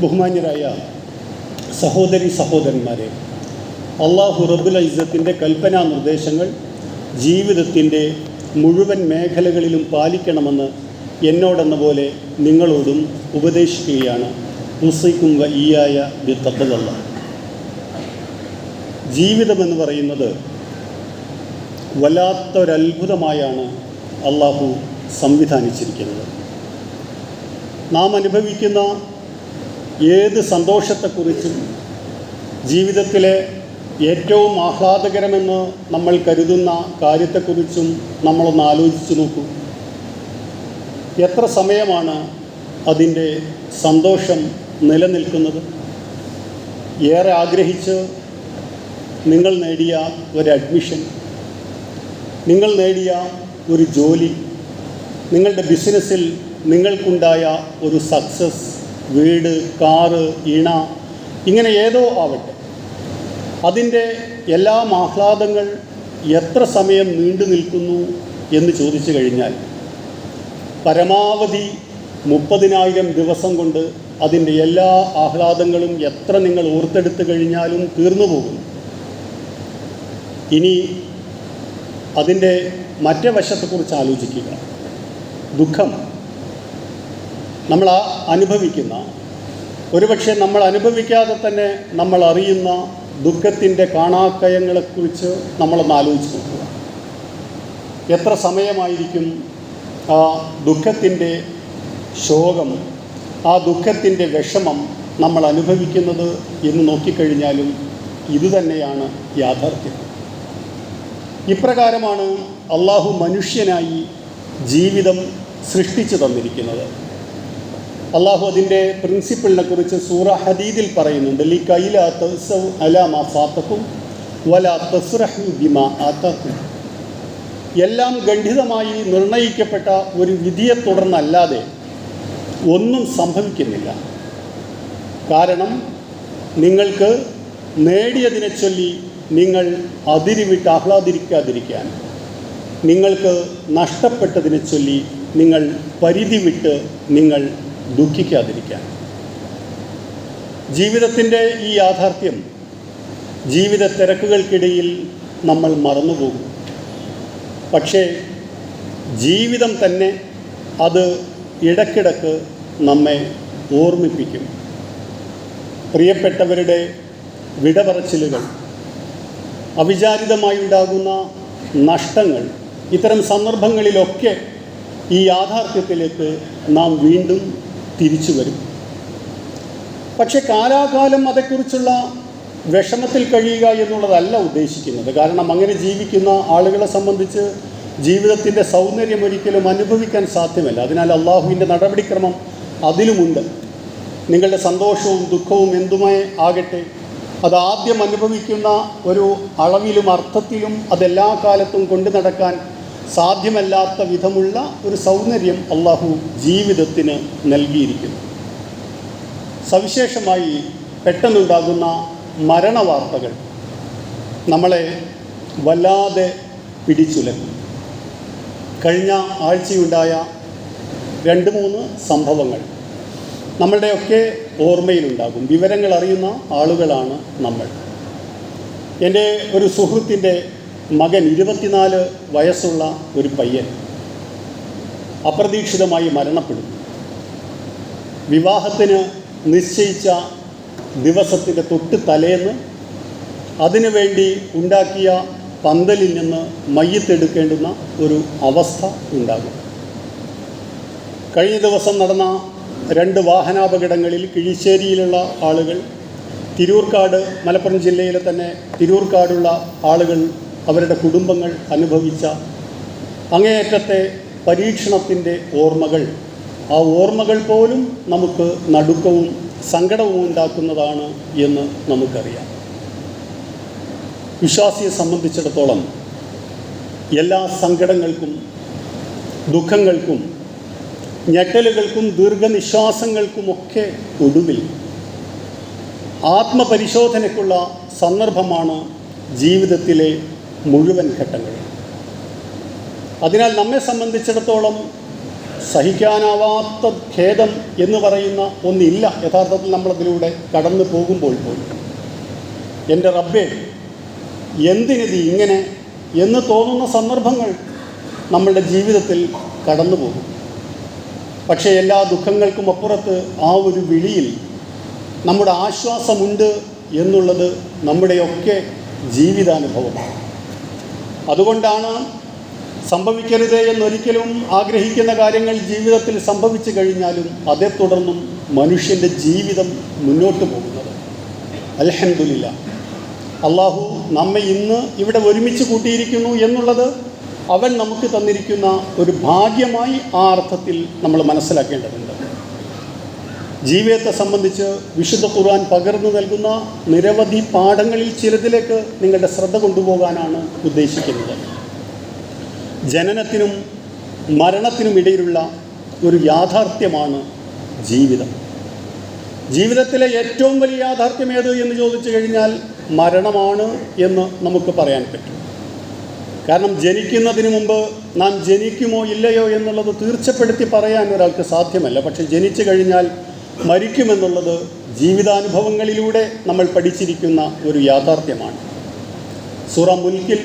ബഹുമാന്യരായ സഹോദരി സഹോദരന്മാരെ, അള്ളാഹു റബ്ബുൽ ഇസ്സത്തിൻ്റെ കൽപ്പനാ നിർദ്ദേശങ്ങൾ ജീവിതത്തിൻ്റെ മുഴുവൻ മേഖലകളിലും പാലിക്കണമെന്ന് എന്നോടെന്ന പോലെ നിങ്ങളോടും ഉപദേശിക്കുകയാണ്. ഉസൈക്കും വ ഈയായ ബിത്തഖ്വല്ലാ. ജീവിതമെന്ന് പറയുന്നത് വല്ലാത്തൊരത്ഭുതമായാണ് അള്ളാഹു സംവിധാനിച്ചിരിക്കുന്നത്. നാം അനുഭവിക്കുന്ന ഏത് സന്തോഷത്തെക്കുറിച്ചും ജീവിതത്തിലെ ഏറ്റവും ആഹ്ലാദകരമെന്ന് നമ്മൾ കരുതുന്ന കാര്യത്തെക്കുറിച്ചും നമ്മളൊന്ന് ആലോചിച്ച് നോക്കൂ. എത്ര സമയമാണ് അതിൻ്റെ സന്തോഷം നിലനിൽക്കുന്നത്? ഏറെ ആഗ്രഹിച്ച് നിങ്ങൾ നേടിയ ഒരു അഡ്മിഷൻ, നിങ്ങൾ നേടിയ ഒരു ജോലി, നിങ്ങളുടെ ബിസിനസ്സിൽ നിങ്ങൾക്കുണ്ടായ ഒരു സക്സസ്, വീട്, കാറ്, ഇണ, ഇങ്ങനെ ഏതോ ആവട്ടെ, അതിൻ്റെ എല്ലാം ആഹ്ലാദങ്ങൾ എത്ര സമയം നീണ്ടു നിൽക്കുന്നു എന്ന് ചോദിച്ചു കഴിഞ്ഞാൽ പരമാവധി 30,000 ദിവസം കൊണ്ട് അതിൻ്റെ എല്ലാ ആഹ്ലാദങ്ങളും എത്ര നിങ്ങൾ ഓർത്തെടുത്ത് കഴിഞ്ഞാലും തീർന്നു പോകും. ഇനി അതിൻ്റെ മറ്റേ വശത്തെക്കുറിച്ച് ആലോചിക്കുക. ദുഃഖം നമ്മൾ അനുഭവിക്കുന്ന, ഒരുപക്ഷെ നമ്മൾ അനുഭവിക്കാതെ തന്നെ നമ്മൾ അറിയുന്ന ദുഃഖത്തിൻ്റെ കാണാക്കയങ്ങളെക്കുറിച്ച് നമ്മളൊന്ന് ആലോചിച്ച് നോക്കുക. എത്ര സമയമായിരിക്കും ആ ദുഃഖത്തിൻ്റെ ശോകം, ആ ദുഃഖത്തിൻ്റെ വിഷമം നമ്മൾ അനുഭവിക്കുന്നത് എന്ന് നോക്കിക്കഴിഞ്ഞാലും ഇതുതന്നെയാണ് യാഥാർത്ഥ്യം. ഇപ്രകാരമാണ് അള്ളാഹു മനുഷ്യനായി ജീവിതം സൃഷ്ടിച്ചു തന്നിരിക്കുന്നത്. അള്ളാഹു അതിൻ്റെ പ്രിൻസിപ്പിളിനെ കുറിച്ച് സൂറ ഹദീദിൽ പറയുന്നുണ്ട്. ലികൈലാ തഅസൗ അലാ മാ ഫാതകും വലാ തഫ്റഹു ബിമാ ആതാകും. എല്ലാം ഖണ്ഡിതമായി നിർണയിക്കപ്പെട്ട ഒരു വിധിയെ തുടർന്നല്ലാതെ ഒന്നും സംഭവിക്കുന്നില്ല. കാരണം നിങ്ങൾക്ക് നേടിയതിനെ ചൊല്ലി നിങ്ങൾ അതിരുവിട്ട് ആഹ്ലാദിക്കാതിരിക്കാൻ, നിങ്ങൾക്ക് നഷ്ടപ്പെട്ടതിനെ ചൊല്ലി നിങ്ങൾ പരിധി വിട്ട് നിങ്ങൾ ദുഃഖിക്കാതിരിക്കാൻ. ജീവിതത്തിൻ്റെ ഈ യാഥാർത്ഥ്യം ജീവിത തിരക്കുകൾക്കിടയിൽ നമ്മൾ മറന്നുപോകും. പക്ഷേ ജീവിതം തന്നെ അത് ഇടയ്ക്കിടയ്ക്ക് നമ്മെ ഓർമ്മിപ്പിക്കും. പ്രിയപ്പെട്ടവരുടെ വിടപറച്ചിലുകൾ, അവിചാരിതമായി ഉണ്ടാകുന്ന നഷ്ടങ്ങൾ, ഇത്തരം സന്ദർഭങ്ങളിലൊക്കെ ഈ യാഥാർത്ഥ്യത്തിലേക്ക് നാം വീണ്ടും തിരിച്ചു വരും. പക്ഷെ കാലാകാലം അതേക്കുറിച്ചുള്ള വിഷമത്തിൽ കഴിയുക എന്നുള്ളതല്ല ഉദ്ദേശിക്കുന്നത്. കാരണം അങ്ങനെ ജീവിക്കുന്ന ആളുകളെ സംബന്ധിച്ച് ജീവിതത്തിൻ്റെ സൗന്ദര്യം ഒരിക്കലും അനുഭവിക്കാൻ സാധ്യമല്ല. അതിനാൽ അള്ളാഹുവിൻ്റെ നടപടിക്രമം അതിലുമുണ്ട്. നിങ്ങളുടെ സന്തോഷവും ദുഃഖവും എന്തുമേ ആകട്ടെ, അതാദ്യം അനുഭവിക്കുന്ന ഒരു അളവിലും അർത്ഥത്തിലും അതെല്ലാ കാലത്തും കൊണ്ടു നടക്കാൻ സാധ്യമല്ലാത്ത വിധമുള്ള ഒരു സൗന്ദര്യം അള്ളാഹു ജീവിതത്തിന് നൽകിയിരിക്കുന്നു. സവിശേഷമായി പെട്ടെന്നുണ്ടാകുന്ന മരണവാർത്തകൾ നമ്മളെ വല്ലാതെ പിടിച്ചുലക്കും. കഴിഞ്ഞ ആഴ്ചയുണ്ടായ 2-3 സംഭവങ്ങൾ നമ്മളുടെയൊക്കെ ഓർമ്മയിലുണ്ടാകും. വിവരങ്ങൾ അറിയുന്ന ആളുകളാണ് നമ്മൾ. എൻ്റെ ഒരു സുഹൃത്തിൻ്റെ മകൻ, 24 വയസ്സുള്ള ഒരു പയ്യൻ, അപ്രതീക്ഷിതമായി മരണപ്പെടുന്നു. വിവാഹത്തിന് നിശ്ചയിച്ച ദിവസത്തിൻ്റെ തൊട്ട് തലേന്ന് അതിനുവേണ്ടി ഉണ്ടാക്കിയ പന്തലിൽ നിന്ന് മയ്യത്തെടുക്കേണ്ടുന്ന ഒരു അവസ്ഥ ഉണ്ടാകും. കഴിഞ്ഞ ദിവസം നടന്ന 2 വാഹനാപകടങ്ങളിൽ കിഴിശ്ശേരിയിലുള്ള ആളുകൾ, തിരൂർക്കാട്, മലപ്പുറം ജില്ലയിലെ തന്നെ തിരൂർക്കാടുള്ള ആളുകൾ, അവരുടെ കുടുംബങ്ങൾ അനുഭവിച്ച അങ്ങേയറ്റത്തെ പരീക്ഷണത്തിൻ്റെ ഓർമ്മകൾ, ആ ഓർമ്മകൾ പോലും നമുക്ക് നടുക്കവും സങ്കടവും ഉണ്ടാക്കുന്നതാണ് എന്ന് നമുക്കറിയാം. വിശ്വാസിയെ സംബന്ധിച്ചിടത്തോളം എല്ലാ സങ്കടങ്ങൾക്കും ദുഃഖങ്ങൾക്കും ഞെട്ടലുകൾക്കും ദീർഘനിശ്വാസങ്ങൾക്കുമൊക്കെ ഒടുവിൽ ആത്മപരിശോധനയ്ക്കുള്ള സന്ദർഭമാണ് ജീവിതത്തിലെ മുഴുവൻ ഘട്ടങ്ങൾ. അതിനാൽ നമ്മെ സംബന്ധിച്ചിടത്തോളം സഹിക്കാനാവാത്ത ഖേദം എന്ന് പറയുന്ന ഒന്നില്ല യഥാർത്ഥത്തിൽ നമ്മളതിലൂടെ കടന്നു പോകുമ്പോൾ പോലും. എൻ്റെ റബ്ബേ, എന്തിനിത് ഇങ്ങനെ എന്ന് തോന്നുന്ന സന്ദർഭങ്ങൾ നമ്മളുടെ ജീവിതത്തിൽ കടന്നു പോകും. പക്ഷേ എല്ലാ ദുഃഖങ്ങൾക്കും അപ്പുറത്ത് ആ ഒരു വിളിയിൽ നമ്മുടെ ആശ്വാസമുണ്ട് എന്നുള്ളത് നമ്മുടെയൊക്കെ ജീവിതാനുഭവമാണ്. അതുകൊണ്ടാണ് സംഭവിക്കരുത് എന്നൊരിക്കലും ആഗ്രഹിക്കുന്ന കാര്യങ്ങൾ ജീവിതത്തിൽ സംഭവിച്ചു കഴിഞ്ഞാലും അതേ തുടർന്നും മനുഷ്യൻ്റെ ജീവിതം മുന്നോട്ട് പോകുന്നത്. അൽഹംദുലില്ലാ, അള്ളാഹു നമ്മെ ഇന്ന് ഇവിടെ ഒരുമിച്ച് കൂട്ടിയിരിക്കുന്നു എന്നുള്ളത് അവൻ നമുക്ക് തന്നിരിക്കുന്ന ഒരു ഭാഗ്യമായി ആ അർത്ഥത്തിൽ നമ്മൾ മനസ്സിലാക്കേണ്ടതുണ്ട്. ജീവിതത്തെ സംബന്ധിച്ച് വിശുദ്ധ ഖുർആൻ പകർന്നു നൽകുന്ന നിരവധി പാഠങ്ങളിൽ ചിലതിലേക്ക് നിങ്ങളുടെ ശ്രദ്ധ കൊണ്ടുപോകാനാണ് ഉദ്ദേശിക്കുന്നത്. ജനനത്തിനും മരണത്തിനുമിടയിലുള്ള ഒരു യാഥാർത്ഥ്യമാണ് ജീവിതം. ജീവിതത്തിലെ ഏറ്റവും വലിയ യാഥാർത്ഥ്യം ഏത് എന്ന് ചോദിച്ചു കഴിഞ്ഞാൽ മരണമാണ് എന്ന് നമുക്ക് പറയാൻ പറ്റും. കാരണം ജനിക്കുന്നതിന് മുമ്പ് നാം ജനിക്കുമോ ഇല്ലയോ എന്നുള്ളത് തീർച്ചപ്പെടുത്തി പറയാൻ ഒരാൾക്ക് സാധ്യമല്ല. പക്ഷെ ജനിച്ചു കഴിഞ്ഞാൽ മരിക്കുമെന്നുള്ളത് ജീവിതാനുഭവങ്ങളിലൂടെ നമ്മൾ പഠിച്ചിരിക്കുന്ന ഒരു യാഥാർത്ഥ്യമാണ്. സൂറ മുൽക്കിൽ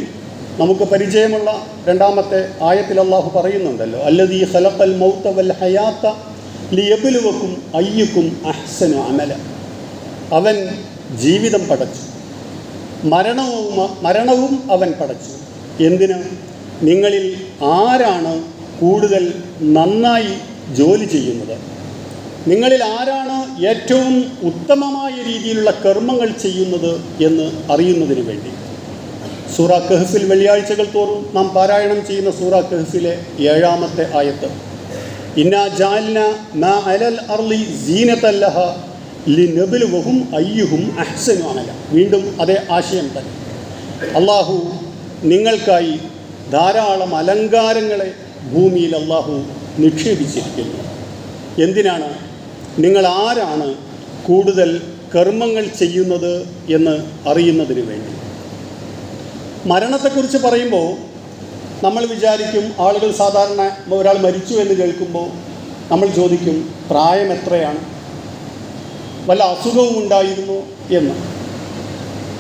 നമുക്ക് പരിചയമുള്ള 2-ാമത്തെ ആയത്തിൽ അള്ളാഹു പറയുന്നുണ്ടല്ലോ, അല്ലദീ ഖലഖൽ മൗത വൽ ഹയാത്ത ലിയബ്ലുവക്കും അയ്യുക്കും അഹ്സനു അമല. അവൻ ജീവിതം പടച്ചു, മരണവും അവൻ പടച്ചു. എന്തിന്? നിങ്ങളിൽ ആരാണ് കൂടുതൽ നന്നായി ജോലി ചെയ്യുന്നത്, നിങ്ങളിൽ ആരാണ് ഏറ്റവും ഉത്തമമായ രീതിയിലുള്ള കർമ്മങ്ങൾ ചെയ്യുന്നത് എന്ന് അറിയുന്നതിന് വേണ്ടി. സൂറ കഹ്ഫിൽ വെള്ളിയാഴ്ചകൾ തോറും നാം പാരായണം ചെയ്യുന്ന സൂറ കഹ്ഫിലെ 7-ാമത്തെ ആയത്ത്, ഇന്നാ ജഅൽന മാ അലൽ അർളി സീനതൻ ലഹാ ലിനബ്ലുവഹും അയ്യുഹും അഹ്സനു അമല. വീണ്ടും അതേ ആശയം തന്നെ. അള്ളാഹു നിങ്ങൾക്കായി ധാരാളം അലങ്കാരങ്ങളെ ഭൂമിയിൽ അള്ളാഹു നിക്ഷേപിച്ചിരിക്കുന്നു. എന്തിനാണ്? നിങ്ങൾ ആരാണ് കൂടുതൽ കർമ്മങ്ങൾ ചെയ്യുന്നത് എന്ന് അറിയുന്നതിന് വേണ്ടി. മരണത്തെക്കുറിച്ച് പറയുമ്പോൾ നമ്മൾ വിചാരിക്കും, ആളുകൾ സാധാരണ ഒരാൾ മരിച്ചു എന്ന് കേൾക്കുമ്പോൾ നമ്മൾ ചോദിക്കും പ്രായം എത്രയാണ്, വല്ല അസുഖവും ഉണ്ടായിരുന്നു എന്ന്.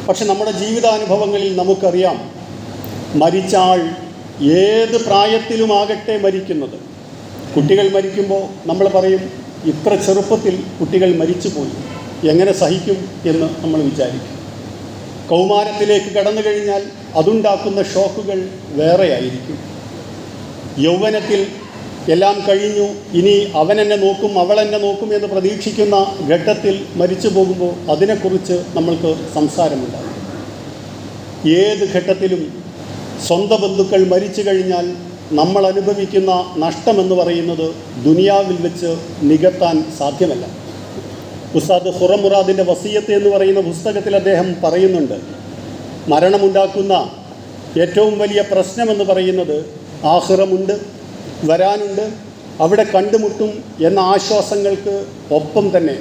പക്ഷെ നമ്മുടെ ജീവിതാനുഭവങ്ങളിൽ നമുക്കറിയാം മരിച്ച ആൾ ഏത് പ്രായത്തിലുമാകട്ടെ മരിക്കുന്നത്. കുട്ടികൾ മരിക്കുമ്പോൾ നമ്മൾ പറയും ഇത്ര ചെറുപ്പത്തിൽ കുട്ടികൾ മരിച്ചുപോയി, എങ്ങനെ സഹിക്കും എന്ന് നമ്മൾ വിചാരിക്കും. കൗമാരത്തിലേക്ക് കടന്നു കഴിഞ്ഞാൽ അതുണ്ടാക്കുന്ന ഷോക്കുകൾ വേറെയായിരിക്കും. യൗവനത്തിൽ എല്ലാം കഴിഞ്ഞു, ഇനി അവൻ എന്നെ നോക്കും അവൾ എന്നെ നോക്കും എന്ന് പ്രതീക്ഷിക്കുന്ന ഘട്ടത്തിൽ മരിച്ചു പോകുമ്പോൾ അതിനെക്കുറിച്ച് നമ്മൾക്ക് സംസാരമുണ്ടാകും. ഏത് ഘട്ടത്തിലും സ്വന്തം ബന്ധുക്കൾ മരിച്ചു കഴിഞ്ഞാൽ നമ്മൾ അനുഭവിക്കുന്ന നഷ്ടമെന്ന് പറയുന്നത് ദുനിയാവിൽ വെച്ച് നികത്താൻ സാധ്യമല്ല. ഉസ്താദ് ഖുറമുറാദിൻ്റെ വസിയത്ത് എന്ന് പറയുന്ന പുസ്തകത്തിൽ അദ്ദേഹം പറയുന്നുണ്ട്, മരണമുണ്ടാക്കുന്ന ഏറ്റവും വലിയ പ്രശ്നമെന്ന് പറയുന്നത് ആഖിറമുണ്ട്, വരാനുണ്ട്, അവിടെ കണ്ടുമുട്ടും എന്ന ആശ്വാസങ്ങൾക്ക് ഒപ്പം തന്നെ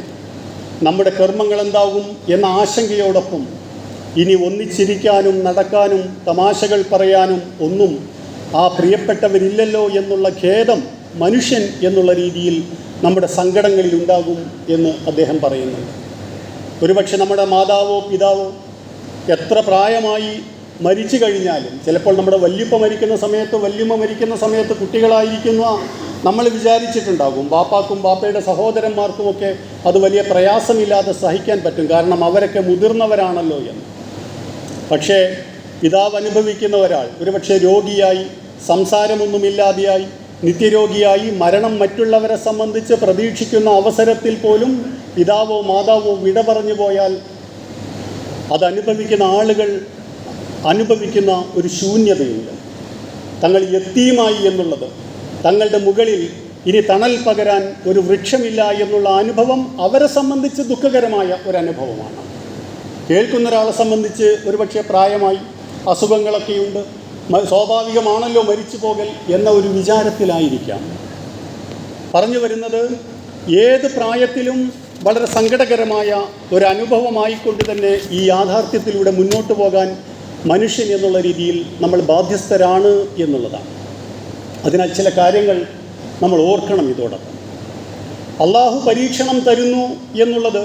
നമ്മുടെ കർമ്മങ്ങൾ എന്താകും എന്ന ആശങ്കയോടൊപ്പം ഇനി ഒന്നിച്ചിരിക്കാനും നടക്കാനും തമാശകൾ പറയാനും ഒന്നും ആ പ്രിയപ്പെട്ടവരില്ലല്ലോ എന്നുള്ള ഖേദം മനുഷ്യൻ എന്നുള്ള രീതിയിൽ നമ്മുടെ സങ്കടങ്ങളിൽ ഉണ്ടാകും എന്ന് അദ്ദേഹം പറയുന്നുണ്ട്. ഒരുപക്ഷെ നമ്മുടെ മാതാവോ പിതാവോ എത്ര പ്രായമായി മരിച്ചു കഴിഞ്ഞാലും, ചിലപ്പോൾ നമ്മുടെ വല്യപ്പ മരിക്കുന്ന സമയത്ത് വല്യമ്മ മരിക്കുന്ന സമയത്ത് കുട്ടികളായിരിക്കുന്ന നമ്മൾ വിചാരിച്ചിട്ടുണ്ടാകും ബാപ്പാക്കും ബാപ്പയുടെ സഹോദരന്മാർക്കുമൊക്കെ അത് വലിയ പ്രയാസമില്ലാതെ സഹിക്കാൻ പറ്റും, കാരണം അവരൊക്കെ മുതിർന്നവരാണല്ലോ എന്ന്. പക്ഷേ പിതാവ് അനുഭവിക്കുന്ന ഒരാൾ ഒരുപക്ഷെ രോഗിയായി, സംസാരമൊന്നുമില്ലാതെയായി, നിത്യരോഗിയായി മരണം മറ്റുള്ളവരെ സംബന്ധിച്ച് പ്രതീക്ഷിക്കുന്ന അവസരത്തിൽ പോലും പിതാവോ മാതാവോ വിട പറഞ്ഞു പോയാൽ അതനുഭവിക്കുന്ന ആളുകൾ അനുഭവിക്കുന്ന ഒരു ശൂന്യതയുണ്ട്. തങ്ങൾ യത്തീമായി എന്നുള്ളത്, തങ്ങളുടെ മുകളിൽ ഇനി തണൽ പകരാൻ ഒരു വൃക്ഷമില്ല എന്നുള്ള അനുഭവം അവരെ സംബന്ധിച്ച് ദുഃഖകരമായ ഒരനുഭവമാണ്. കേൾക്കുന്ന ഒരാളെ സംബന്ധിച്ച് ഒരുപക്ഷെ പ്രായമായി, അസുഖങ്ങളൊക്കെയുണ്ട്, സ്വാഭാവികമാണല്ലോ മരിച്ചു പോകൽ എന്ന ഒരു വിചാരത്തിലായിരിക്കാം. പറഞ്ഞു വരുന്നത് ഏത് പ്രായത്തിലും വളരെ സങ്കടകരമായ ഒരനുഭവമായിക്കൊണ്ട് തന്നെ ഈ യാഥാർത്ഥ്യത്തിലൂടെ മുന്നോട്ട് പോകാൻ മനുഷ്യൻ എന്നുള്ള രീതിയിൽ നമ്മൾ ബാധ്യസ്ഥരാണ് എന്നുള്ളതാണ്. അതിനാൽ ചില കാര്യങ്ങൾ നമ്മൾ ഓർക്കണം. ഇതോടൊപ്പം അള്ളാഹു പരീക്ഷണം തരുന്നു എന്നുള്ളത്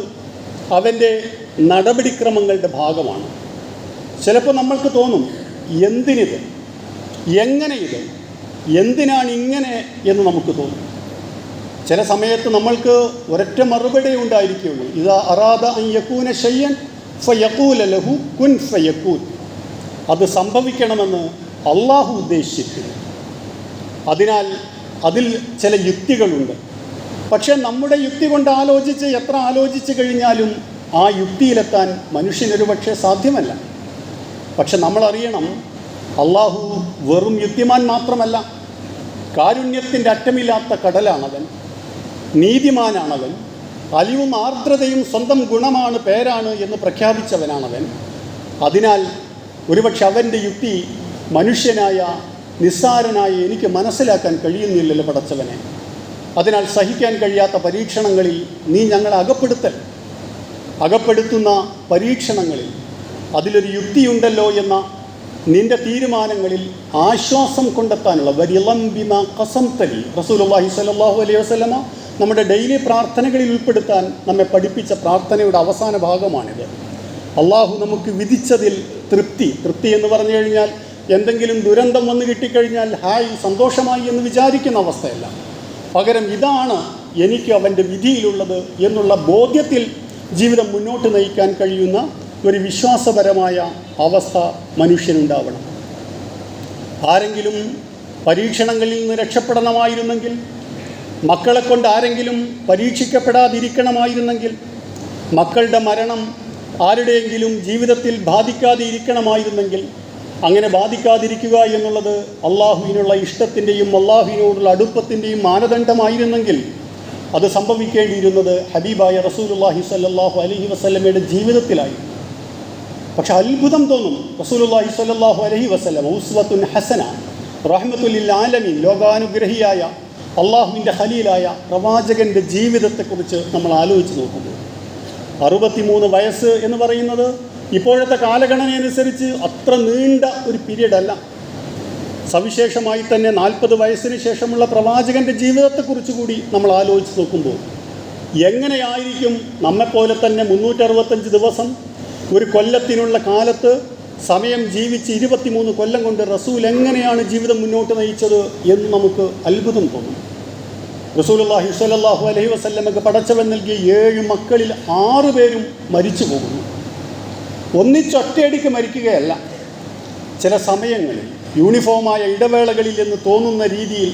അവൻ്റെ നടപടിക്രമങ്ങളുടെ ഭാഗമാണ്. ചിലപ്പോൾ നമ്മൾക്ക് തോന്നും, എന്തിനിത്, എങ്ങനെ ഇത്, എന്തിനാണ് ഇങ്ങനെ എന്ന് നമുക്ക് തോന്നും. ചില സമയത്ത് നമ്മൾക്ക് ഒരൊറ്റ മറുപടി ഉണ്ടായിരിക്കുകയുള്ളൂ. ഇദാ അറാദ അൻ യകൂന ശൈഅൻ ഫയഖൂല ലഹു കുൻ ഫയകൂൻ. അത് സംഭവിക്കണമെന്ന് അള്ളാഹു ഉദ്ദേശിച്ചിരിക്കുന്നു. അതിനാൽ അതിൽ ചില യുക്തികളുണ്ട്. പക്ഷേ നമ്മുടെ യുക്തി കൊണ്ട് എത്ര ആലോചിച്ച് കഴിഞ്ഞാലും ആ യുക്തിയിലെത്താൻ മനുഷ്യനൊരു പക്ഷേ സാധ്യമല്ല. പക്ഷെ നമ്മളറിയണം, അള്ളാഹു വെറും യുക്തിമാൻ മാത്രമല്ല, കാരുണ്യത്തിൻ്റെ അറ്റമില്ലാത്ത കടലാണവൻ, നീതിമാനാണവൻ, അലിവും ആർദ്രതയും സ്വന്തം ഗുണമാണ്, പേരാണ് എന്ന് പ്രഖ്യാപിച്ചവനാണവൻ. അതിനാൽ ഒരുപക്ഷെ അവൻ്റെ യുക്തി മനുഷ്യനായ നിസ്സാരനായ എനിക്ക് മനസ്സിലാക്കാൻ കഴിയുന്നില്ലല്ലോ പടച്ചവനെ. അതിനാൽ സഹിക്കാൻ കഴിയാത്ത പരീക്ഷണങ്ങളിൽ നീ ഞങ്ങളെ അകപ്പെടുത്തുന്ന പരീക്ഷണങ്ങളിൽ അതിലൊരു യുക്തിയുണ്ടല്ലോ എന്ന നിൻ്റെ തീരുമാനങ്ങളിൽ ആശ്വാസം കൊണ്ടെത്താനുള്ള വരിളം ബിമ ഖസംതലി റസൂലുള്ളാഹി സ്വല്ലല്ലാഹു അലൈഹി വസല്ലമ നമ്മുടെ ഡെയിലി പ്രാർത്ഥനകളിൽ ഉൾപ്പെടുത്താൻ നമ്മെ പഠിപ്പിച്ച പ്രാർത്ഥനയുടെ അവസാന ഭാഗമാണിത്. അള്ളാഹു നമുക്ക് വിധിച്ചതിൽ തൃപ്തി എന്ന് പറഞ്ഞു കഴിഞ്ഞാൽ എന്തെങ്കിലും ദുരന്തം വന്നു കിട്ടിക്കഴിഞ്ഞാൽ ഹായ് സന്തോഷമായി എന്ന് വിചാരിക്കുന്ന അവസ്ഥയല്ല. പകരം ഇതാണ് എനിക്ക് അവൻ്റെ വിധിയിലുള്ളത് എന്നുള്ള ബോധ്യത്തിൽ ജീവിതം മുന്നോട്ട് നയിക്കാൻ കഴിയുന്ന ഒരു വിശ്വാസപരമായ അവസ്ഥ മനുഷ്യനുണ്ടാവണം. ആരെങ്കിലും പരീക്ഷണങ്ങളിൽ നിന്ന് രക്ഷപ്പെടണമായിരുന്നെങ്കിൽ, മക്കളെ കൊണ്ട് ആരെങ്കിലും പരീക്ഷിക്കപ്പെടാതിരിക്കണമായിരുന്നെങ്കിൽ, മക്കളുടെ മരണം ആരുടെയെങ്കിലും ജീവിതത്തിൽ ബാധിക്കാതെ ഇരിക്കണമായിരുന്നെങ്കിൽ, അങ്ങനെ ബാധിക്കാതിരിക്കുക എന്നുള്ളത് അള്ളാഹുവിനുള്ള ഇഷ്ടത്തിൻ്റെയും അള്ളാഹുവിനോടുള്ള അടുപ്പത്തിൻ്റെയും മാനദണ്ഡമായിരുന്നെങ്കിൽ അത് സംഭവിക്കേണ്ടിയിരുന്നത് ഹബീബായ റസൂലുള്ളാഹി സ്വല്ലല്ലാഹു അലൈഹി വസല്ലമയുടെ ജീവിതത്തിലായി. പക്ഷെ അത്ഭുതം തോന്നും, റസൂലുള്ളാഹി സ്വല്ലല്ലാഹു അലൈഹി വസല്ലം ഉസ്വത്തുൻ ഹസന, റഹ്മത്തുൽ ലിൽ ആലമീൻ, ലോകാനുഗ്രഹിയായ അള്ളാഹുവിൻ്റെ ഖലീലായ പ്രവാചകൻ്റെ ജീവിതത്തെക്കുറിച്ച് നമ്മൾ ആലോചിച്ച് നോക്കുമ്പോൾ 63 വയസ്സ് എന്ന് പറയുന്നത് ഇപ്പോഴത്തെ കാലഗണനയനുസരിച്ച് അത്ര നീണ്ട ഒരു പീരീഡല്ല. സവിശേഷമായി തന്നെ 40 വയസ്സിന് ശേഷമുള്ള പ്രവാചകൻ്റെ ജീവിതത്തെക്കുറിച്ച് കൂടി നമ്മൾ ആലോചിച്ച് നോക്കുമ്പോൾ എങ്ങനെയായിരിക്കും നമ്മെപ്പോലെ തന്നെ 365 ദിവസം ഒരു കൊല്ലത്തിനുള്ള കാലത്ത് സമയം ജീവിച്ച് 23 കൊല്ലം കൊണ്ട് റസൂൽ എങ്ങനെയാണ് ജീവിതം മുന്നോട്ട് നയിച്ചത് എന്ന് നമുക്ക് അത്ഭുതം തോന്നും. റസൂലുള്ളാഹി സ്വല്ലല്ലാഹു അലൈഹി വസല്ലമക്ക് പടച്ചവൻ നൽകിയ 7 മക്കളിൽ 6 പേരും മരിച്ചു പോകുന്നു. ഒന്നിച്ചൊറ്റയടിക്ക് മരിക്കുകയല്ല, ചില സമയങ്ങളിൽ യൂണിഫോമായ ഇടവേളകളിൽ എന്ന് തോന്നുന്ന രീതിയിൽ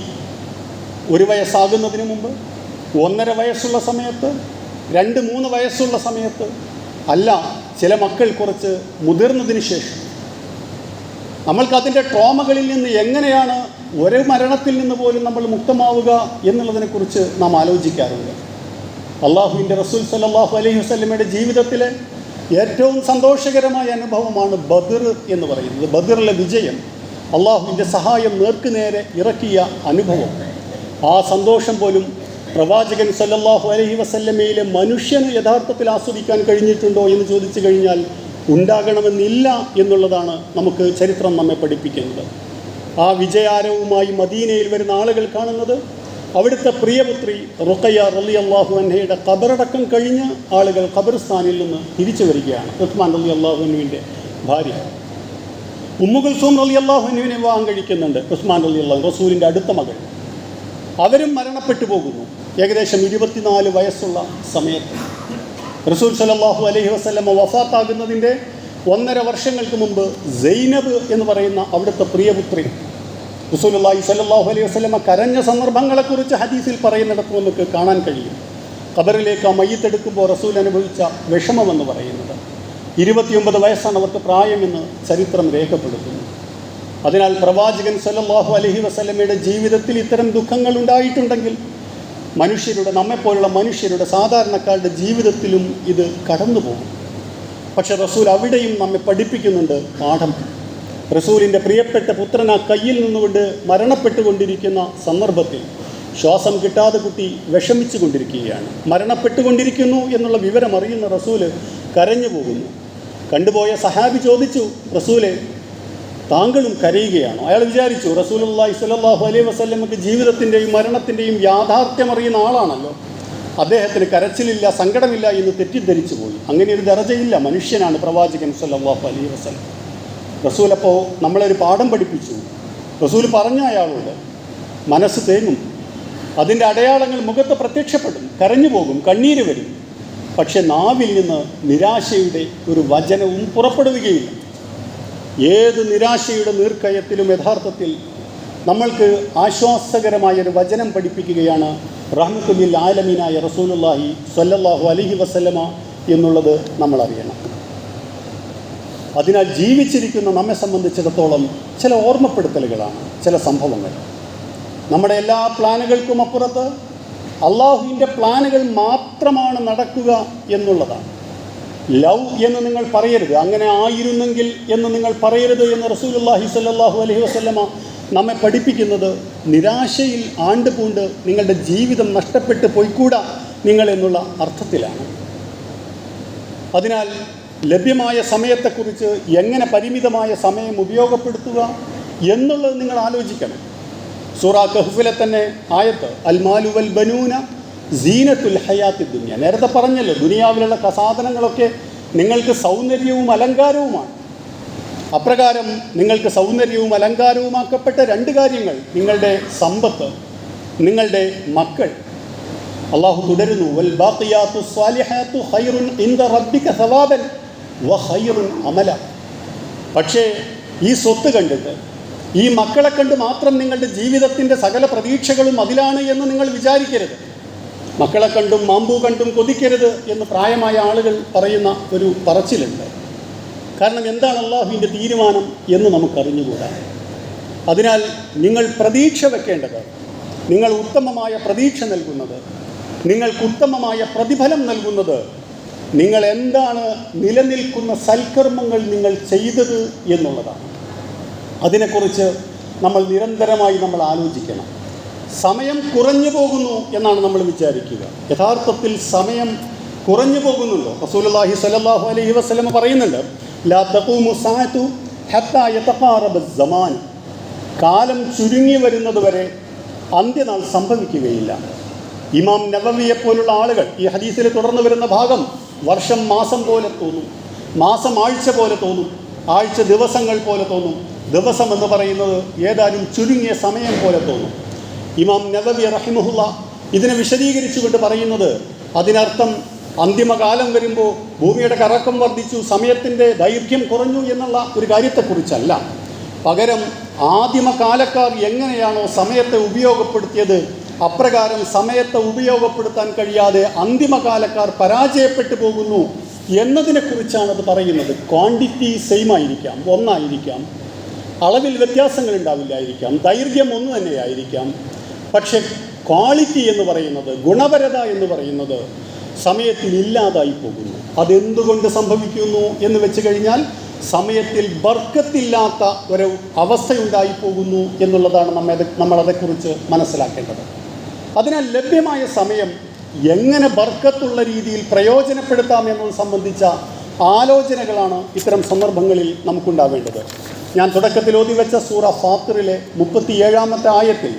1 വയസ്സാകുന്നതിന് മുമ്പ്, 1.5 വയസ്സുള്ള സമയത്ത്, 2-3 വയസ്സുള്ള സമയത്ത്, അല്ല ചില മക്കൾ കുറച്ച് മുതിർന്നതിന് ശേഷം. നമ്മൾക്കതിൻ്റെ ട്രോമകളിൽ നിന്ന് എങ്ങനെയാണ് ഒരു മരണത്തിൽ നിന്ന് പോലും നമ്മൾ മുക്തമാവുക എന്നുള്ളതിനെക്കുറിച്ച് നാം ആലോചിക്കാറുണ്ട്. അള്ളാഹുവിൻ്റെ റസൂൽ സല്ലല്ലാഹു അലൈഹി വസല്ലമയുടെ ജീവിതത്തിലെ ഏറ്റവും സന്തോഷകരമായ അനുഭവമാണ് ബദർ എന്ന് പറയുന്നത്. ബദറിലെ വിജയം, അള്ളാഹുവിൻ്റെ സഹായം നേർക്കുനേരെ ഇറക്കിയ അനുഭവം. ആ സന്തോഷം പോലും പ്രവാചകൻ സല്ലല്ലാഹു അലൈഹി വസല്ലമയിലെ മനുഷ്യന് യഥാർത്ഥത്തിൽ ആസ്വദിക്കാൻ കഴിഞ്ഞിട്ടുണ്ടോ എന്ന് ചോദിച്ചു കഴിഞ്ഞാൽ ഉണ്ടാകണമെന്നില്ല എന്നുള്ളതാണ് നമുക്ക് ചരിത്രം നമ്മെ പഠിപ്പിക്കുന്നത്. ആ വിജയാരവുമായി മദീനയിൽ വരുന്ന ആളുകൾ കാണുന്നത് അവിടുത്തെ പ്രിയപുത്രി റുഖയ്യ റളിയല്ലാഹു അൻഹയുടെ ഖബറടക്കം കഴിഞ്ഞ് ആളുകൾ ഖബർസ്ഥാനിൽ നിന്ന് തിരിച്ചു വരികയാണ്. ഉസ്മാൻ റളിയല്ലാഹു അൻഹുവിൻ്റെ ഭാര്യ ഉമ്മു കുൽസൂം റളിയല്ലാഹു അൻഹുവിനെ വിവാഹം കഴിക്കുന്നുണ്ട് ഉസ്മാൻ റളിയല്ലാഹു, റസൂലിൻ്റെ അടുത്ത മകൾ. അവരും മരണപ്പെട്ടു പോകുന്നു ഏകദേശം 24 വയസ്സുള്ള സമയത്ത്. റസൂൽ സല്ലല്ലാഹു അലൈഹി വസല്ലമ വഫാത്താകുന്നതിൻ്റെ 1.5 വർഷങ്ങൾക്ക് മുമ്പ് സൈനബ് എന്ന് പറയുന്ന അവിടുത്തെ പ്രിയപുത്രി റസൂലുള്ളാഹി സ്വല്ലല്ലാഹു അലൈഹി വസല്ലമ കരഞ്ഞ സന്ദർഭങ്ങളെക്കുറിച്ച് ഹദീസിൽ പറയുന്നിടത്ത് നമുക്ക് കാണാൻ കഴിയും. ഖബറിലേക്ക് ആ മയ്യിത്തെടുക്കുമ്പോൾ റസൂൽ അനുഭവിച്ച വിഷമമെന്ന് പറയുന്നത് 29 വയസ്സാണ് അവർക്ക് പ്രായമെന്ന് ചരിത്രം രേഖപ്പെടുത്തുന്നു. അതിനാൽ പ്രവാചകൻ സ്വല്ലല്ലാഹു അലൈഹി വസല്ലമയുടെ ജീവിതത്തിൽ ഇത്തരം ദുഃഖങ്ങൾ ഉണ്ടായിട്ടുണ്ടെങ്കിൽ മനുഷ്യരുടെ, നമ്മെപ്പോലുള്ള മനുഷ്യരുടെ, സാധാരണക്കാരുടെ ജീവിതത്തിലും ഇത് കടന്നു പോകും. പക്ഷെ റസൂൽ അവിടെയും നമ്മെ പഠിപ്പിക്കുന്നുണ്ട് പാഠം. റസൂലിൻ്റെ പ്രിയപ്പെട്ട പുത്രൻ ആ കയ്യിൽ നിന്നുകൊണ്ട് മരണപ്പെട്ടുകൊണ്ടിരിക്കുന്ന സന്ദർഭത്തിൽ ശ്വാസം കിട്ടാതെ കുട്ടി വിഷമിച്ചു കൊണ്ടിരിക്കുകയാണ്. മരണപ്പെട്ടുകൊണ്ടിരിക്കുന്നു എന്നുള്ള വിവരം അറിയുന്ന റസൂല് കരഞ്ഞു പോകുന്നു. കണ്ടുപോയ സഹാബി ചോദിച്ചു, റസൂലെ താങ്കളും കരയുകയാണോ? അയാൾ വിചാരിച്ചു റസൂലുള്ളാഹി സ്വല്ലല്ലാഹു അലൈഹി വസല്ലമക്ക് ജീവിതത്തിൻ്റെയും മരണത്തിൻ്റെയും യാഥാർത്ഥ്യം അറിയുന്ന ആളാണല്ലോ, അദ്ദേഹത്തിന് കരച്ചിലില്ല, സങ്കടമില്ല എന്ന് തെറ്റിദ്ധരിച്ചു പോയി. അങ്ങനെ ഒരു ദറജയില്ല, മനുഷ്യനാണ് പ്രവാചകൻ സ്വല്ലല്ലാഹു അലൈഹി വസല്ലം. റസൂൽ അപ്പോൾ നമ്മളൊരു പാഠം പഠിപ്പിച്ചു. റസൂൽ പറഞ്ഞ അയാളോട് മനസ്സ് തേങ്ങും, അതിൻ്റെ അടയാളങ്ങൾ മുഖത്ത് പ്രത്യക്ഷപ്പെടും, കരഞ്ഞു പോകും, കണ്ണീര് വരും, പക്ഷെ നാവിൽ നിന്ന് നിരാശയുടെ ഒരു വചനവും പുറപ്പെടുകയില്ല. ഏത് നിരാശയുടെ നീർക്കയത്തിലും യഥാർത്ഥത്തിൽ നമ്മൾക്ക് ആശ്വാസകരമായൊരു വചനം പഠിപ്പിക്കുകയാണ് റഹ്മത്തുൽ ആലമീനായ റസൂലുള്ളാഹി സ്വല്ലല്ലാഹു അലൈഹി വസല്ലമ എന്നുള്ളത് നമ്മൾ അറിയണം. അതിനാൽ ജീവിച്ചിരിക്കുന്ന നമ്മെ സംബന്ധിച്ചിടത്തോളം ചില ഓർമ്മപ്പെടുത്തലുകളാണ് ചില സംഭവങ്ങൾ. നമ്മുടെ എല്ലാ പ്ലാനുകൾക്കും അപ്പുറത്ത് അള്ളാഹുവിൻ്റെ പ്ലാനുകൾ മാത്രമാണ് നടക്കുക എന്നുള്ളതാണ്. ലവ് എന്ന് നിങ്ങൾ പറയരുത്, അങ്ങനെ ആയിരുന്നെങ്കിൽ എന്ന് നിങ്ങൾ പറയരുത് എന്ന് റസൂലുള്ളാഹി സ്വല്ലല്ലാഹു അലൈഹി വസല്ലമ നമ്മെ പഠിപ്പിക്കുന്നത് നിരാശയിൽ ആണ്ടുപൂണ്ട് നിങ്ങളുടെ ജീവിതം നഷ്ടപ്പെട്ട് പോയിക്കൂടാ നിങ്ങൾ എന്നുള്ള അർത്ഥത്തിലാണ്. അതിനാൽ ലഭ്യമായ സമയത്തെക്കുറിച്ച് എങ്ങനെ പരിമിതമായ സമയം ഉപയോഗപ്പെടുത്തുക എന്നുള്ളത് നിങ്ങൾ ആലോചിക്കണം. സൂറ കഹ്ഫിലെ തന്നെ ആയത്ത് അൽ മാലു വൽ ബനൂന സീനത്തുൽ ഹയാത്തി ദുനിയ. നേരത്തെ പറഞ്ഞല്ലോ, ദുനിയാവിലുള്ള സാധനങ്ങളൊക്കെ നിങ്ങൾക്ക് സൗന്ദര്യവും അലങ്കാരവുമാണ്. അപ്രകാരം നിങ്ങൾക്ക് സൗന്ദര്യവും അലങ്കാരവുമാക്കപ്പെട്ട രണ്ട് കാര്യങ്ങൾ: നിങ്ങളുടെ സമ്പത്ത്, നിങ്ങളുടെ മക്കൾ. അള്ളാഹു തുടരുന്നു, വൽ ബാഖിയാത്തു സ്വാലിഹാത്തു ഖൈറുൻ ഇൻദ റബ്ബിക സവാബൻ വ ഖൈറുൻ അമല. പക്ഷേ ഈ സ്വത്ത് കണ്ടിട്ട്, ഈ മക്കളെ കണ്ട് മാത്രം നിങ്ങളുടെ ജീവിതത്തിൻ്റെ സകല പ്രതീക്ഷകളും അതിലാണ് എന്ന് നിങ്ങൾ വിചാരിക്കരുത്. മക്കളെ കണ്ടും മാമ്പൂ കണ്ടും കൊതിക്കരുത് എന്ന് പ്രായമായ ആളുകൾ പറയുന്ന ഒരു പറച്ചിലുണ്ട്. കാരണം എന്താണ് അള്ളാഹുവിൻ്റെ തീരുമാനം എന്ന് നമുക്കറിഞ്ഞുകൂടാ. അതിനാൽ നിങ്ങൾ പ്രതീക്ഷ വെക്കേണ്ടത്, നിങ്ങൾ ഉത്തമമായ പ്രതീക്ഷ നൽകുന്നത്, നിങ്ങൾക്ക് ഉത്തമമായ പ്രതിഫലം നൽകുന്നത് നിങ്ങൾ എന്താണ് നിലനിൽക്കുന്ന സൽക്കർമ്മങ്ങൾ നിങ്ങൾ ചെയ്തത് എന്നുള്ളതാണ്. അതിനെക്കുറിച്ച് നമ്മൾ നിരന്തരമായി നമ്മൾ ആലോചിക്കണം. സമയം കുറഞ്ഞു പോകുന്നു എന്നാണ് നമ്മൾ വിചാരിക്കുക. യഥാർത്ഥത്തിൽ സമയം കുറഞ്ഞു പോകുന്നുണ്ടോ? റസൂലുള്ളാഹി സ്വല്ലല്ലാഹു അലൈഹി വസല്ലം പറയുന്നുണ്ട്, ലാ തഖൂമു സഅതു ഹത്താ യതഖാറബ അസ്സമാൻ. കാലം ചുരുങ്ങി വരുന്നത് വരെ അന്ത്യനാൾ സംഭവിക്കുകയില്ല. ഇമാം നവവിയെ പോലുള്ള ആളുകൾ ഈ ഹദീസിൽ തുടർന്ന് വരുന്ന ഭാഗം വർഷം മാസം പോലെ തോന്നും, മാസം ആഴ്ച പോലെ തോന്നും, ആഴ്ച ദിവസങ്ങൾ പോലെ തോന്നും, ദിവസം എന്ന് പറയുന്നത് ഏതാനും ചുരുങ്ങിയ സമയം പോലെ തോന്നും. ഇമാം നവവി റഹിമഹുല്ല ഇതിനെ വിശദീകരിച്ചുകൊണ്ട് പറയുന്നത്, അതിനർത്ഥം അന്തിമകാലം വരുമ്പോൾ ഭൂമിയുടെ കറക്കം വർദ്ധിച്ചു, സമയത്തിൻ്റെ ദൈർഘ്യം കുറഞ്ഞു എന്നുള്ള ഒരു കാര്യത്തെക്കുറിച്ചല്ല. പകരം ആദിമകാലക്കാർ എങ്ങനെയാണോ സമയത്തെ ഉപയോഗപ്പെടുത്തിയത്, അപ്രകാരം സമയത്തെ ഉപയോഗപ്പെടുത്താൻ കഴിയാതെ അന്തിമകാലക്കാർ പരാജയപ്പെട്ടു പോകുന്നു എന്നതിനെക്കുറിച്ചാണ് അത് പറയുന്നത്. ക്വാണ്ടിറ്റി സെയിം ആയിരിക്കാം, ഒന്നായിരിക്കാം, അളവിൽ വ്യത്യാസങ്ങൾ ഉണ്ടാവില്ലായിരിക്കാം, ദൈർഘ്യം ഒന്ന് തന്നെയായിരിക്കാം, പക്ഷെ ക്വാളിറ്റി എന്ന് പറയുന്നത്, ഗുണപരത എന്ന് പറയുന്നത് സമയത്തിൽ ഇല്ലാതായി പോകുന്നു. അതെന്തുകൊണ്ട് സംഭവിക്കുന്നു എന്ന് വെച്ച് കഴിഞ്ഞാൽ സമയത്തിൽ ബർക്കത്തില്ലാത്ത ഒരു അവസ്ഥയുണ്ടായി പോകുന്നു എന്നുള്ളതാണ് നമ്മളതേക്കുറിച്ച് മനസ്സിലാക്കേണ്ടത്. അതിനാൽ ലഭ്യമായ സമയം എങ്ങനെ ബർക്കത്തുള്ള രീതിയിൽ പ്രയോജനപ്പെടുത്താം എന്നത് സംബന്ധിച്ച ആലോചനകളാണ് ഇത്തരം സന്ദർഭങ്ങളിൽ നമുക്കുണ്ടാവേണ്ടത്. ഞാൻ തുടക്കത്തിൽ ഓതി വെച്ച സൂറ ഫാത്തിറിലെ 37-ാമത്തെ ആയത്തിൽ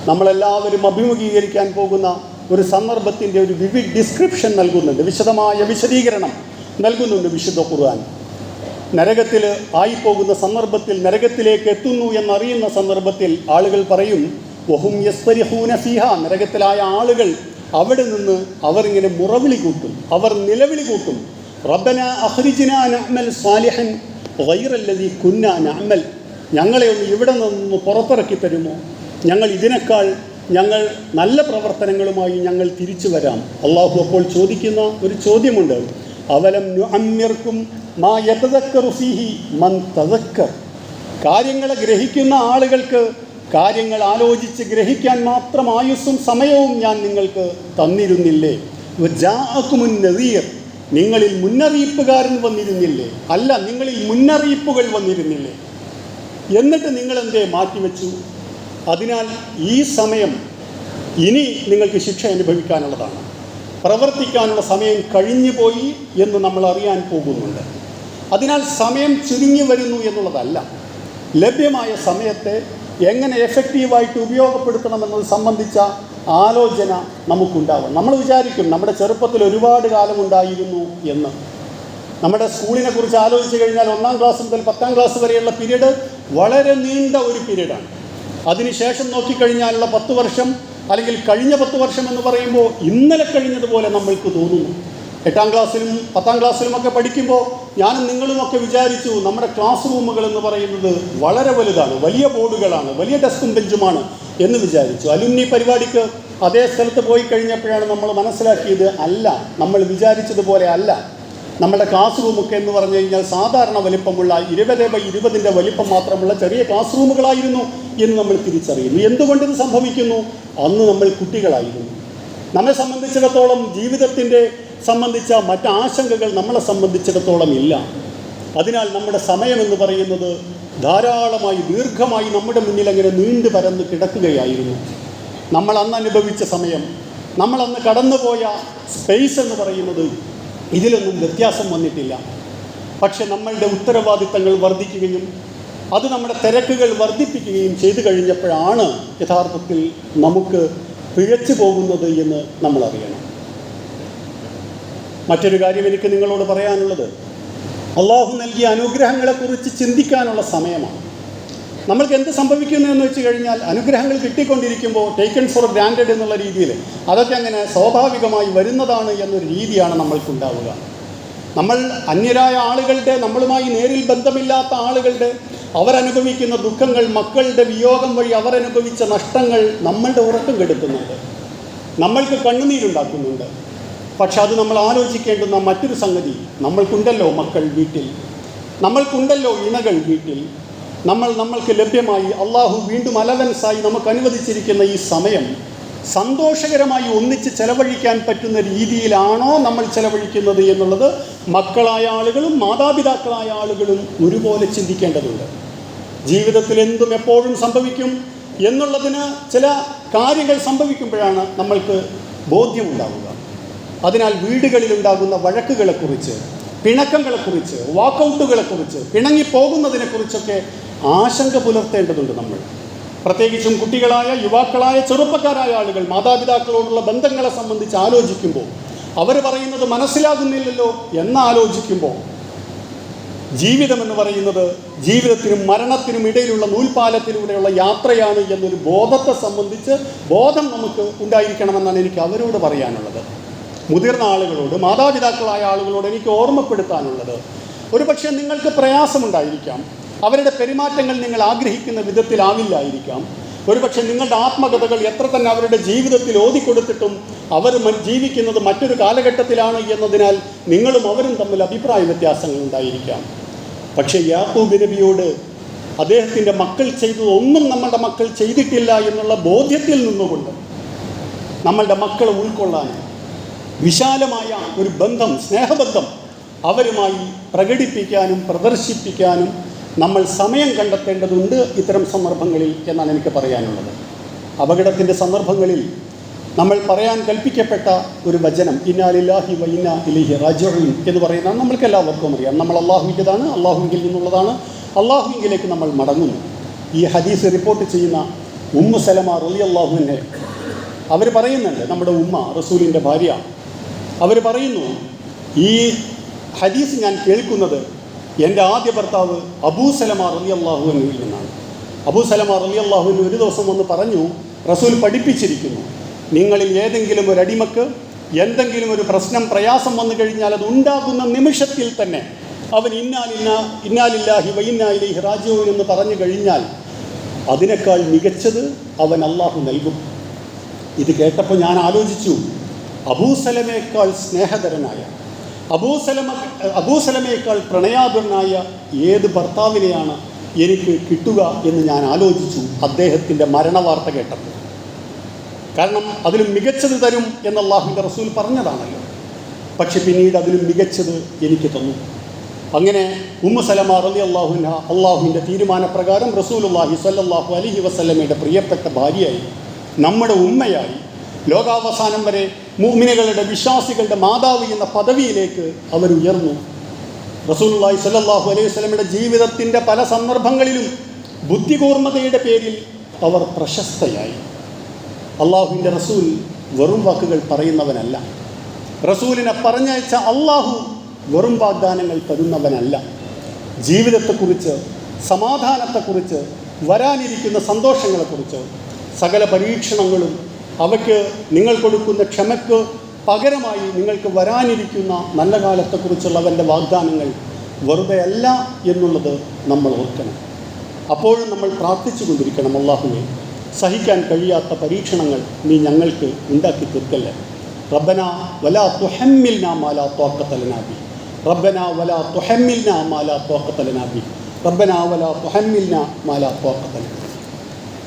നമ്മളെല്ലാവരും അഭിമുഖീകരിക്കാൻ പോകുന്ന ഒരു സന്ദർഭത്തിൻ്റെ ഒരു വിവിഡ് ഡിസ്ക്രിപ്ഷൻ നൽകുന്നുണ്ട്, വിശദമായ വിശദീകരണം നൽകുന്നുണ്ട് വിശുദ്ധ ഖുർആൻ. നരകത്തിൽ ആയിപ്പോകുന്ന സന്ദർഭത്തിൽ, നരകത്തിലേക്ക് എത്തുന്നു എന്നറിയുന്ന സന്ദർഭത്തിൽ ആളുകൾ പറയും, വഹും യസ്തരിഹൂന ഫീഹ. നരകത്തിലായ ആളുകൾ അവിടെ നിന്ന് അവരിങ്ങനെ മുറവിളി കൂട്ടും, അവർ നിലവിളി കൂട്ടും, റബ്ബന അഖ്രിജ്നാ നഅമൽ സാലിഹൻ ഗൈറല്ലദീ കുന്നാ നഅമൽ. ഞങ്ങളെ ഒന്ന് ഇവിടെ നിന്ന് പുറത്തിറക്കി തരുമോ? ഞങ്ങൾ നല്ല പ്രവർത്തനങ്ങളുമായി ഞങ്ങൾ തിരിച്ചു വരാം. അള്ളാഹു അപ്പോൾ ചോദിക്കുന്ന ഒരു ചോദ്യമുണ്ട്, അവലം നുഅമ്മിർക്കും മാ യതദക്കറു ഫീഹി മൻ തദക്കർ. കാര്യങ്ങളെ ഗ്രഹിക്കുന്ന ആളുകൾക്ക് കാര്യങ്ങൾ ആലോചിച്ച് ഗ്രഹിക്കാൻ മാത്രം ആയുസ്സും സമയവും ഞാൻ നിങ്ങൾക്ക് തന്നിരുന്നില്ലേ? വജാഅകുമുൻ നദീർ. നിങ്ങളിൽ മുന്നറിയിപ്പുകാരൻ വന്നിരുന്നില്ലേ? അല്ല, നിങ്ങളിൽ മുന്നറിയിപ്പുകൾ വന്നിരുന്നില്ലേ? എന്നിട്ട് നിങ്ങളെന്തേ മാറ്റിവെച്ചു? അതിനാൽ ഈ സമയം ഇനി നിങ്ങൾക്ക് ശിക്ഷ അനുഭവിക്കാനുള്ളതാണ്. പ്രവർത്തിക്കാനുള്ള സമയം കഴിഞ്ഞു പോയി എന്ന് നമ്മൾ അറിയാൻ പോകുന്നുണ്ട്. അതിനാൽ സമയം ചുരുങ്ങി വരുന്നു എന്നുള്ളതല്ല, ലഭ്യമായ സമയത്തെ എങ്ങനെ എഫക്റ്റീവായിട്ട് ഉപയോഗപ്പെടുത്തണമെന്നത് സംബന്ധിച്ച ആലോചന നമുക്കുണ്ടാവും. നമ്മൾ വിചാരിക്കും നമ്മുടെ ചെറുപ്പത്തിൽ ഒരുപാട് കാലമുണ്ടായിരുന്നു എന്ന്. നമ്മുടെ സ്കൂളിനെ കുറിച്ച് ആലോചിച്ച് കഴിഞ്ഞാൽ 1ാം ക്ലാസ് മുതൽ 10ാം ക്ലാസ് വരെയുള്ള പീരീഡ് വളരെ നീണ്ട ഒരു പീരീഡാണ്. അതിനുശേഷം നോക്കിക്കഴിഞ്ഞാലുള്ള 10 വർഷം അല്ലെങ്കിൽ കഴിഞ്ഞ 10 വർഷം എന്ന് പറയുമ്പോൾ ഇന്നലെ കഴിഞ്ഞതുപോലെ നമ്മൾക്ക് തോന്നുന്നു. 8ാം ക്ലാസ്സിലും 10ാം ക്ലാസ്സിലുമൊക്കെ പഠിക്കുമ്പോൾ ഞാനും നിങ്ങളുമൊക്കെ വിചാരിച്ചു നമ്മുടെ ക്ലാസ് റൂമുകൾ എന്ന് പറയുന്നത് വളരെ വലുതാണ്, വലിയ ബോർഡുകളാണ്, വലിയ ഡെസ്കും ബെഞ്ചുമാണ് എന്ന് വിചാരിച്ചു. അലുമിനി പരിപാടിക്ക് അതേ സ്ഥലത്ത് പോയി കഴിഞ്ഞപ്പോഴാണ് നമ്മൾ മനസ്സിലാക്കിയത് അല്ല, നമ്മൾ വിചാരിച്ചതുപോലെ അല്ല. നമ്മുടെ ക്ലാസ് റൂമൊക്കെ എന്ന് പറഞ്ഞു കഴിഞ്ഞാൽ സാധാരണ വലിപ്പമുള്ള 20x20 വലിപ്പം മാത്രമുള്ള ചെറിയ ക്ലാസ് റൂമുകളായിരുന്നു എന്ന് നമ്മൾ തിരിച്ചറിയുന്നു. എന്തുകൊണ്ടിത് സംഭവിക്കുന്നു? അന്ന് നമ്മൾ കുട്ടികളായിരുന്നു. നമ്മെ സംബന്ധിച്ചിടത്തോളം ജീവിതത്തിൻ്റെ സംബന്ധിച്ച മറ്റ് ആശങ്കകൾ നമ്മളെ സംബന്ധിച്ചിടത്തോളം ഇല്ല. അതിനാൽ നമ്മുടെ സമയമെന്ന് പറയുന്നത് ധാരാളമായി ദീർഘമായി നമ്മുടെ മുന്നിൽ അങ്ങനെ നീണ്ടു പരന്ന് കിടക്കുകയായിരുന്നു. നമ്മൾ അന്ന് അനുഭവിച്ച സമയം, നമ്മളന്ന് കടന്നുപോയ സ്പേസ് എന്ന് പറയുന്നത് ഇതിലൊന്നും വ്യത്യാസം വന്നിട്ടില്ല. പക്ഷെ നമ്മളുടെ ഉത്തരവാദിത്തങ്ങൾ വർദ്ധിക്കുകയും അത് നമ്മുടെ തിരക്കുകൾ വർദ്ധിപ്പിക്കുകയും ചെയ്തു കഴിഞ്ഞപ്പോഴാണ് യഥാർത്ഥത്തിൽ നമുക്ക് പിഴച്ചു പോകുന്നത് എന്ന് നമ്മൾ അറിയണം. മറ്റൊരു കാര്യം എനിക്ക് നിങ്ങളോട് പറയാനുള്ളത്, അള്ളാഹു നൽകിയ അനുഗ്രഹങ്ങളെക്കുറിച്ച് ചിന്തിക്കാനുള്ള സമയമാണ്. നമ്മൾക്ക് എന്ത് സംഭവിക്കുന്നു എന്ന് വെച്ച് കഴിഞ്ഞാൽ അനുഗ്രഹങ്ങൾ കിട്ടിക്കൊണ്ടിരിക്കുമ്പോൾ ടേക്കൺ ഫോർ ഗ്രാൻഡഡ് എന്നുള്ള രീതിയിൽ അതൊക്കെ അങ്ങനെ സ്വാഭാവികമായി വരുന്നതാണ് എന്നൊരു രീതിയാണ് നമ്മൾക്കുണ്ടാവുക. നമ്മൾ അന്യരായ ആളുകളുടെ, നമ്മളുമായി നേരിൽ ബന്ധമില്ലാത്ത ആളുകളുടെ അവരനുഭവിക്കുന്ന ദുഃഖങ്ങൾ, മക്കളുടെ വിയോഗം വഴി അവരനുഭവിച്ച നഷ്ടങ്ങൾ നമ്മളുടെ ഉറക്കം കെടുത്തുന്നുണ്ട്, നമ്മൾക്ക് കണ്ണുനീരുണ്ടാക്കുന്നുണ്ട്. പക്ഷെ അത് നമ്മൾ ആലോചിക്കേണ്ടുന്ന മറ്റൊരു സംഗതി, നമ്മൾക്കുണ്ടല്ലോ മക്കൾ വീട്ടിൽ, നമ്മൾക്കുണ്ടല്ലോ ഇണകൾ വീട്ടിൽ, നമ്മൾക്ക് ലഭ്യമായി അള്ളാഹു വീണ്ടും അലവൻസായി നമുക്ക് അനുവദിച്ചിരിക്കുന്ന ഈ സമയം സന്തോഷകരമായി ഒന്നിച്ച് ചെലവഴിക്കാൻ പറ്റുന്ന രീതിയിലാണോ നമ്മൾ ചെലവഴിക്കുന്നത് എന്നുള്ളത് മക്കളായ ആളുകളും മാതാപിതാക്കളായ ആളുകളും ഒരുപോലെ ചിന്തിക്കേണ്ടതുണ്ട്. ജീവിതത്തിൽ എന്തും എപ്പോഴും സംഭവിക്കും എന്നുള്ളതിന് ചില കാര്യങ്ങൾ സംഭവിക്കുമ്പോഴാണ് നമ്മൾക്ക് ബോധ്യമുണ്ടാവുക. അതിനാൽ വീടുകളിലുണ്ടാകുന്ന വഴക്കുകളെക്കുറിച്ച്, പിണക്കങ്ങളെക്കുറിച്ച്, വാക്കൗട്ടുകളെക്കുറിച്ച്, പിണങ്ങിപ്പോകുന്നതിനെക്കുറിച്ചൊക്കെ ആശങ്ക പുലർത്തേണ്ടതുണ്ട് നമ്മൾ. പ്രത്യേകിച്ചും കുട്ടികളായ, യുവാക്കളായ, ചെറുപ്പക്കാരായ ആളുകൾ മാതാപിതാക്കളോടുള്ള ബന്ധങ്ങളെ സംബന്ധിച്ച് ആലോചിക്കുമ്പോൾ, അവർ പറയുന്നത് മനസ്സിലാകുന്നില്ലല്ലോ എന്നാലോചിക്കുമ്പോൾ, ജീവിതമെന്ന് പറയുന്നത് ജീവിതത്തിനും മരണത്തിനും ഇടയിലുള്ള നൂൽപ്പാലത്തിലൂടെയുള്ള യാത്രയാണ് എന്നൊരു ബോധത്തെ സംബന്ധിച്ച് ബോധം നമുക്ക് ഉണ്ടായിരിക്കണമെന്നാണ് എനിക്ക് അവരോട് പറയാനുള്ളത്. മുതിർന്ന ആളുകളോട്, മാതാപിതാക്കളായ ആളുകളോട് എനിക്ക് ഓർമ്മപ്പെടുത്താനുള്ളത്, ഒരു പക്ഷേ നിങ്ങൾക്ക് പ്രയാസമുണ്ടായിരിക്കാം, അവരുടെ പെരുമാറ്റങ്ങൾ നിങ്ങൾ ആഗ്രഹിക്കുന്ന വിധത്തിലാവില്ലായിരിക്കാം, ഒരുപക്ഷെ നിങ്ങളുടെ ആത്മകഥകൾ എത്ര തന്നെ അവരുടെ ജീവിതത്തിൽ ഓതിക്കൊടുത്തിട്ടും അവർ ജീവിക്കുന്നത് മറ്റൊരു കാലഘട്ടത്തിലാണ് എന്നതിനാൽ നിങ്ങളും അവരും തമ്മിൽ അഭിപ്രായ വ്യത്യാസങ്ങൾ ഉണ്ടായിരിക്കാം. പക്ഷേ യാക്കൂബ് നബിയോട് അദ്ദേഹത്തിൻ്റെ മക്കൾ ചെയ്തതൊന്നും നമ്മളുടെ മക്കൾ ചെയ്തിട്ടില്ല എന്നുള്ള ബോധ്യത്തിൽ നിന്നുകൊണ്ട് നമ്മളുടെ മക്കളെ ഉൾക്കൊള്ളാൻ വിശാലമായ ഒരു ബന്ധം, സ്നേഹബന്ധം അവരുമായി പ്രകടിപ്പിക്കാനും പ്രദർശിപ്പിക്കാനും നമ്മൾ സമയം കണ്ടെത്തേണ്ടതുണ്ട് ഇത്തരം സന്ദർഭങ്ങളിൽ എന്നാണ് എനിക്ക് പറയാനുള്ളത്. അപകടത്തിൻ്റെ സന്ദർഭങ്ങളിൽ നമ്മൾ പറയാൻ കൽപ്പിക്കപ്പെട്ട ഒരു വചനം ഇന്നാ ലില്ലാഹി വ ഇന്നാ ഇലൈഹി റാജിഊൻ എന്ന് പറയുന്നത് നമ്മൾക്ക് എല്ലാവർക്കും അറിയാം. നമ്മൾ അള്ളാഹുവിൻ്റെതാണ്, അള്ളാഹുവിങ്കിൽ നിന്നുള്ളതാണ്, അള്ളാഹുവിലേക്ക് നമ്മൾ മടങ്ങുന്നു. ഈ ഹദീസ് റിപ്പോർട്ട് ചെയ്യുന്ന ഉമ്മു സലമ റളിയല്ലാഹു അൻഹ അവർ പറയുന്നുണ്ട്, നമ്മുടെ ഉമ്മ റസൂലിൻ്റെ ഭാര്യ, അവർ പറയുന്നു, ഈ ഹദീസ് ഞാൻ കേൾക്കുന്നത് എൻ്റെ ആദ്യ ഭർത്താവ് അബൂ സലമ റളിയല്ലാഹു അൻഹുവിൽ നിന്നാണ്. അബൂ സലമ റളിയല്ലാഹു അൻഹു ഒരു ദിവസം വന്ന് പറഞ്ഞു, റസൂൽ പഠിപ്പിച്ചിരിക്കുന്നു, നിങ്ങളിൽ ഏതെങ്കിലും ഒരു അടിമക്ക് എന്തെങ്കിലും ഒരു പ്രശ്നം, പ്രയാസം വന്നു കഴിഞ്ഞാൽ അത് ഉണ്ടാകുന്ന നിമിഷത്തിൽ തന്നെ അവൻ ഇന്നാ ലില്ലാഹി വ ഇന്നാ ഇലൈഹി റാജിഊൻ എന്ന് പറഞ്ഞു കഴിഞ്ഞാൽ അതിനേക്കാൾ മികച്ചത് അവൻ അള്ളാഹു നൽകും. ഇത് കേട്ടപ്പോൾ ഞാൻ ആലോചിച്ചു, അബൂസലമയേക്കാൾ സ്നേഹധരനായ, അബൂസലമയേക്കാൾ പ്രണയാതുരനായ ഏത് ഭർത്താവിനെയാണ് എനിക്ക് കിട്ടുക എന്ന് ഞാൻ ആലോചിച്ചു അദ്ദേഹത്തിൻ്റെ മരണവാർത്ത കേട്ടപ്പോൾ. കാരണം അതിലും മികച്ചത് തരും എന്ന് അള്ളാഹുവിൻ്റെ റസൂൽ പറഞ്ഞതാണല്ലോ. പക്ഷെ പിന്നീട് അതിലും മികച്ചത് എനിക്ക് തന്നു. അങ്ങനെ ഉമ്മു സലമ റളിയല്ലാഹു അൻഹ അള്ളാഹുവിൻ്റെ തീരുമാനപ്രകാരം റസൂലുള്ളാഹി സ്വല്ലല്ലാഹു അലൈഹി വസല്ലമയുടെ പ്രിയപ്പെട്ട ഭാര്യയായി, നമ്മുടെ ഉമ്മയായി, ലോകാവസാനം വരെ മുഅ്മിനുകളുടെ, വിശ്വാസികളുടെ മാതാവ് എന്ന പദവിയിലേക്ക് അവരുയർന്നു. റസൂലുള്ളാഹി സ്വല്ലല്ലാഹു അലൈഹി വസല്ലമയുടെ ജീവിതത്തിൻ്റെ പല സന്ദർഭങ്ങളിലും ബുദ്ധികൂർമ്മതയുടെ പേരിൽ അവർ പ്രശസ്തയായി. അള്ളാഹുവിൻ്റെ റസൂൽ വെറും വാക്കുകൾ പറയുന്നവനല്ല. റസൂലിനെ പറഞ്ഞയച്ച അള്ളാഹു വെറും വാഗ്ദാനങ്ങൾ തരുന്നവനല്ല. ജീവിതത്തെക്കുറിച്ച്, സമാധാനത്തെക്കുറിച്ച്, വരാനിരിക്കുന്ന സന്തോഷങ്ങളെക്കുറിച്ച്, സകല പരീക്ഷണങ്ങളും അവയ്ക്ക് നിങ്ങൾ കൊടുക്കുന്ന ക്ഷമയ്ക്ക് പകരമായി നിങ്ങൾക്ക് വരാനിരിക്കുന്ന നല്ല കാലത്തെക്കുറിച്ചുള്ളവൻ്റെ വാഗ്ദാനങ്ങൾ വെറുതെ അല്ല എന്നുള്ളത് നമ്മൾ ഓർക്കണം. അപ്പോഴും നമ്മൾ പ്രാർത്ഥിച്ചു കൊണ്ടിരിക്കണം, അല്ലാഹുവേ, സഹിക്കാൻ കഴിയാത്ത പരീക്ഷണങ്ങൾ നീ ഞങ്ങൾക്ക് ഉണ്ടാക്കി തീർക്കല്ലേ. റബ്ബനാ വലാ തുഹമ്മിൽനാ മാ ലാ ത്വാഖത ലനാ ബിഹി, റബ്ബനാ വലാ തുഹമ്മിൽനാ മാ ലാ ത്വാഖത ലനാ ബിഹി, റബ്ബനാ വലാ തുഹമ്മിൽനാ മാ ലാ ത്വാഖത ലനാ.